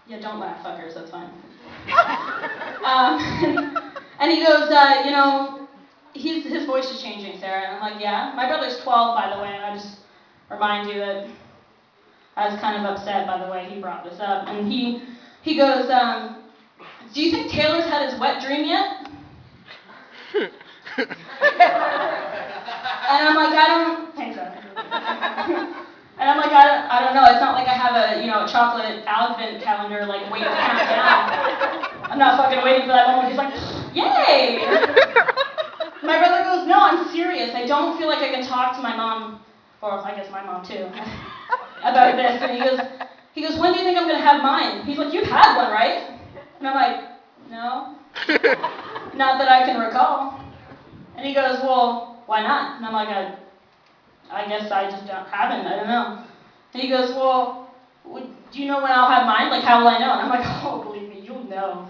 Yeah, don't laugh, fuckers, that's fine. And he goes, his voice is changing, Sarah. And I'm like, yeah. My brother's 12, by the way, and I just remind you that I was kind of upset by the way he brought this up. And he goes, do you think Taylor's had his wet dream yet? And I'm like, thanks, Sarah. And I'm like, I don't know. It's not like I have a chocolate advent calendar like waiting to count down. I'm not fucking waiting for that moment. He's like, yay! My brother goes, no, I'm serious. I don't feel like I can talk to my mom, or I guess my mom too, about this. And he goes, when do you think I'm gonna have mine? He's like, you've had one, right? And I'm like, no, not that I can recall. And he goes, well, why not? And I'm like, I guess I just haven't, I don't know. And he goes, well, do you know when I'll have mine? Like, how will I know? And I'm like, oh, believe me, you'll know.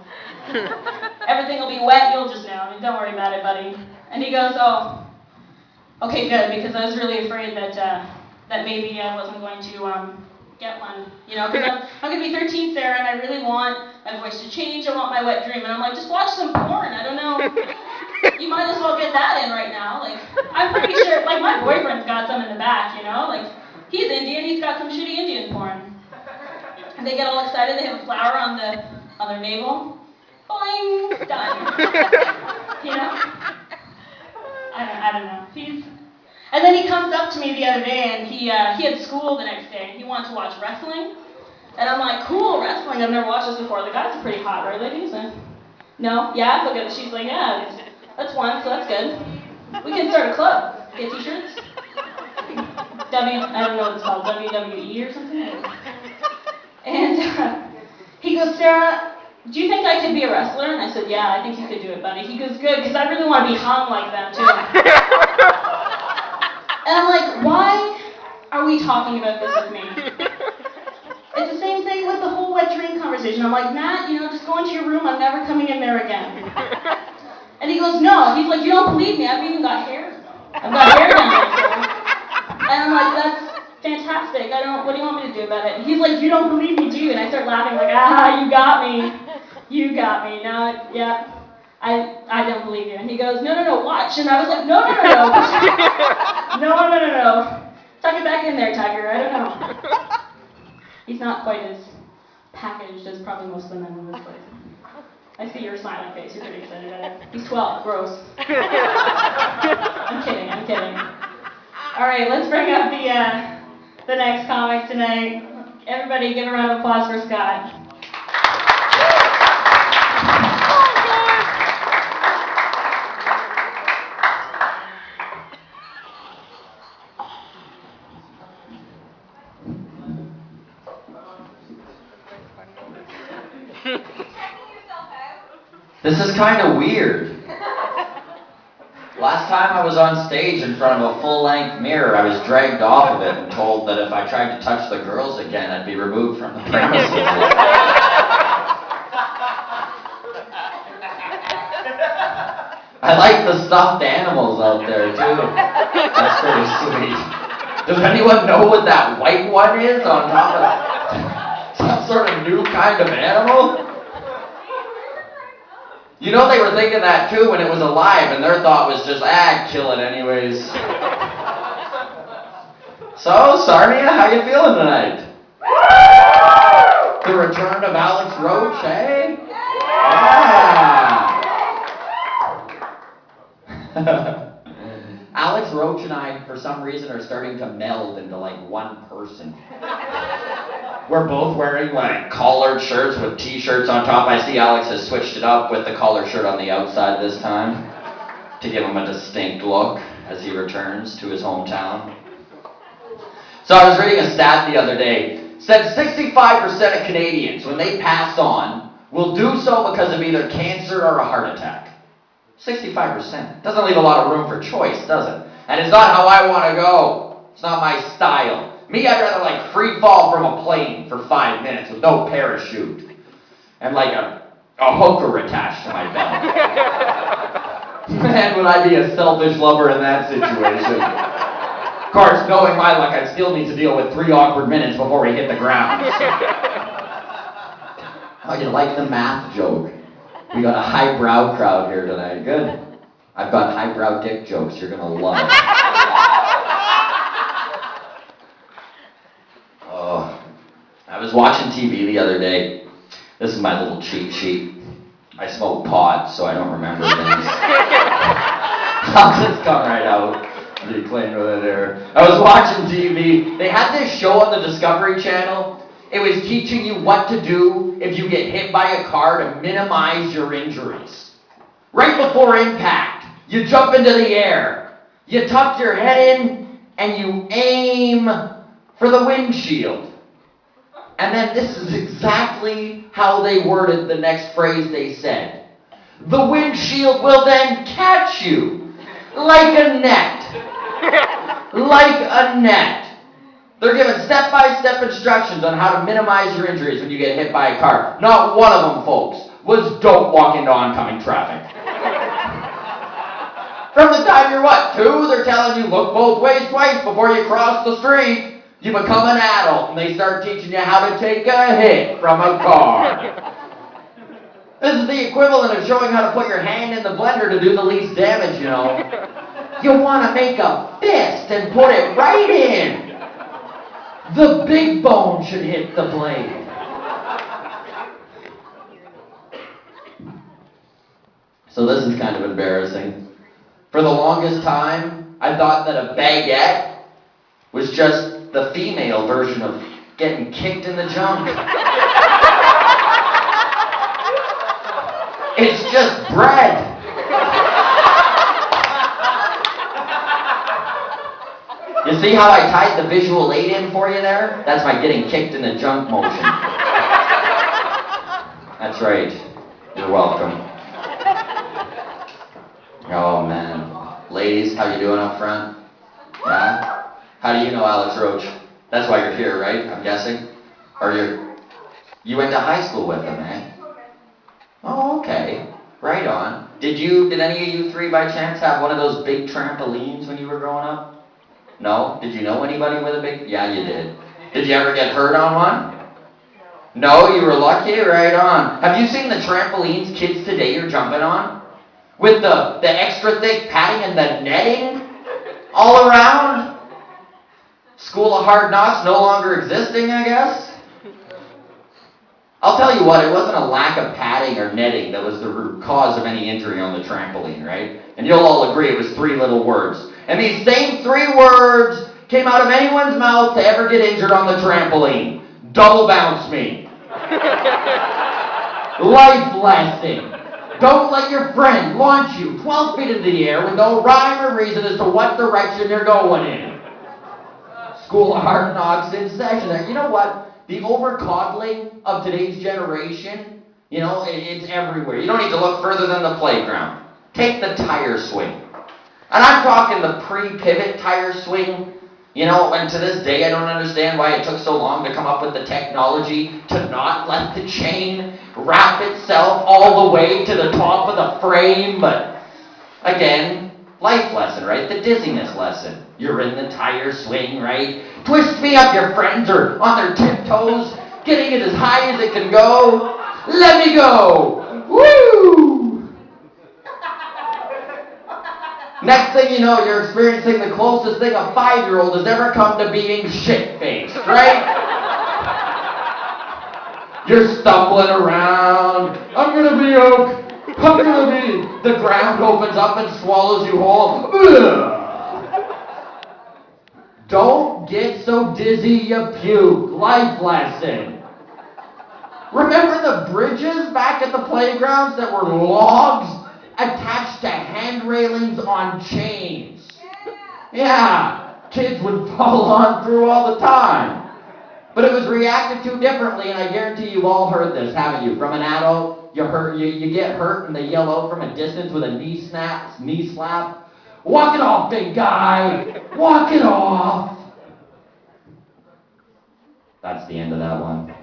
Everything will be wet, you'll just know. I mean, don't worry about it, buddy. And he goes, oh, okay, good, because I was really afraid that maybe I wasn't going to get one. Because I'm going to be 13, Sarah, and I really want my voice to change. I want my wet dream. And I'm like, just watch some porn. I don't know. You might as well get that in right now. Like, I'm pretty sure, like, my boyfriend's got some in the back, Like, he's Indian, he's got some shitty Indian porn. And they get all excited, they have a flower on their navel. Boing! Done. I don't know. And then he comes up to me the other day, and he had school the next day, and he wanted to watch wrestling. And I'm like, cool, wrestling, I've never watched this before. The guy's pretty hot, right, ladies? No? Yeah? Look at it. She's like, yeah, that's one, so that's good. We can start a club. Get t-shirts. I don't know what it's called, WWE or something. And he goes, Sarah, do you think I could be a wrestler? And I said, yeah, I think you could do it, buddy. He goes, good, because I really want to be hung like them, too. And I'm like, why are we talking about this with me? It's the same thing with the whole wet dream conversation. I'm like, Matt, just go into your room. I'm never coming in there again. And he goes, no. He's like, you don't believe me. I've even got hair. I've got hair down there. And I'm like, that's fantastic. What do you want me to do about it? And he's like, you don't believe me, do you? And I start laughing like, you got me. You got me. No, yeah. I don't believe you. And he goes, no, watch. And I was like, no. No. Tuck it back in there, Tiger. I don't know. He's not quite as packaged as probably most of the men in this place. I see your smiling face. You're pretty excited about it. He's 12. Gross. I'm kidding. All right, let's bring up the next comic tonight. Everybody give a round of applause for Scott. This is kind of weird. Last time I was on stage in front of a full-length mirror, I was dragged off of it and told that if I tried to touch the girls again, I'd be removed from the premises. I like the stuffed animals out there, too. That's pretty sweet. Does anyone know what that white one is on top of some sort of new kind of animal? They were thinking that too when it was alive, and their thought was just, kill it anyways. So, Sarnia, how you feeling tonight? The return of Alex Roach, eh? Yeah! Alex Roach and I, for some reason, are starting to meld into like one person. We're both wearing like collared shirts with t-shirts on top. I see Alex has switched it up with the collared shirt on the outside this time to give him a distinct look as he returns to his hometown. So I was reading a stat the other day. Said 65% of Canadians, when they pass on, will do so because of either cancer or a heart attack. 65%. Doesn't leave a lot of room for choice, does it? And it's not how I want to go. It's not my style. Me, I'd rather like free fall from a plane for 5 minutes with no parachute. And like a hooker attached to my belt. Man, would I be a selfish lover in that situation. Of course, knowing my luck, I'd still need to deal with 3 awkward minutes before we hit the ground. Oh, you like the math joke? We got a highbrow crowd here tonight. Good. I've got highbrow dick jokes. You're gonna love it. Oh, I was watching TV the other day. This is my little cheat sheet. I smoke pot, so I don't remember things. I'll just come right out. Be clean with it there. I was watching TV. They had this show on the Discovery Channel. It was teaching you what to do if you get hit by a car to minimize your injuries. Right before impact, you jump into the air. You tuck your head in and you aim for the windshield. And then this is exactly how they worded the next phrase they said. The windshield will then catch you like a net. Like a net. They're given step-by-step instructions on how to minimize your injuries when you get hit by a car. Not one of them, folks, was don't walk into oncoming traffic. From the time you're, 2? They're telling you look both ways twice before you cross the street. You become an adult and they start teaching you how to take a hit from a car. This is the equivalent of showing how to put your hand in the blender to do the least damage, you know. You want to make a fist and put it right in. The big bone should hit the blade. So this is kind of embarrassing. For the longest time, I thought that a baguette was just the female version of getting kicked in the junk. It's just bread. You see how I tied the visual aid in for you there? That's my getting kicked in the junk motion. That's right. You're welcome. Oh, man. Ladies, how you doing up front? Yeah? How do you know Alex Roach? That's why you're here, right? I'm guessing? Or you went to high school with him, eh? Oh, okay. Right on. Did any of you three by chance have one of those big trampolines when you were growing up? No? Did you know anybody with a big... Yeah, you did. Did you ever get hurt on one? No, you were lucky? Right on. Have you seen the trampolines kids today are jumping on? With the extra thick padding and the netting all around? School of Hard Knocks no longer existing, I guess? I'll tell you what, it wasn't a lack of padding or netting that was the root cause of any injury on the trampoline, right? And you'll all agree it was 3 little words. And these same 3 words came out of anyone's mouth to ever get injured on the trampoline. Double bounce me. Life lesson. Don't let your friend launch you 12 feet into the air with no rhyme or reason as to what direction you're going in. School of Hard Knocks in session there. You know what? The over-coddling of today's generation, it's everywhere. You don't need to look further than the playground. Take the tire swing. And I'm talking the pre-pivot tire swing. And to this day, I don't understand why it took so long to come up with the technology to not let the chain wrap itself all the way to the top of the frame. But again, life lesson, right? The dizziness lesson. You're in the tire swing, right? Twist me up, your friends are on their tiptoes, getting it as high as it can go. Let me go. Woo! Next thing you know, you're experiencing the closest thing a 5-year-old has ever come to being shit-faced, right? You're stumbling around. I'm gonna be okay. The ground opens up and swallows you whole. Ugh. Don't get so dizzy you puke. Life lesson. Remember the bridges back at the playgrounds that were logs attached to hand railings on chains? Yeah, kids would fall on through all the time. But it was reacted to differently, and I guarantee you've all heard this, haven't you? From an adult, you get hurt and they yell out from a distance with a knee slap. Walk it off, big guy! Walk it off! That's the end of that one.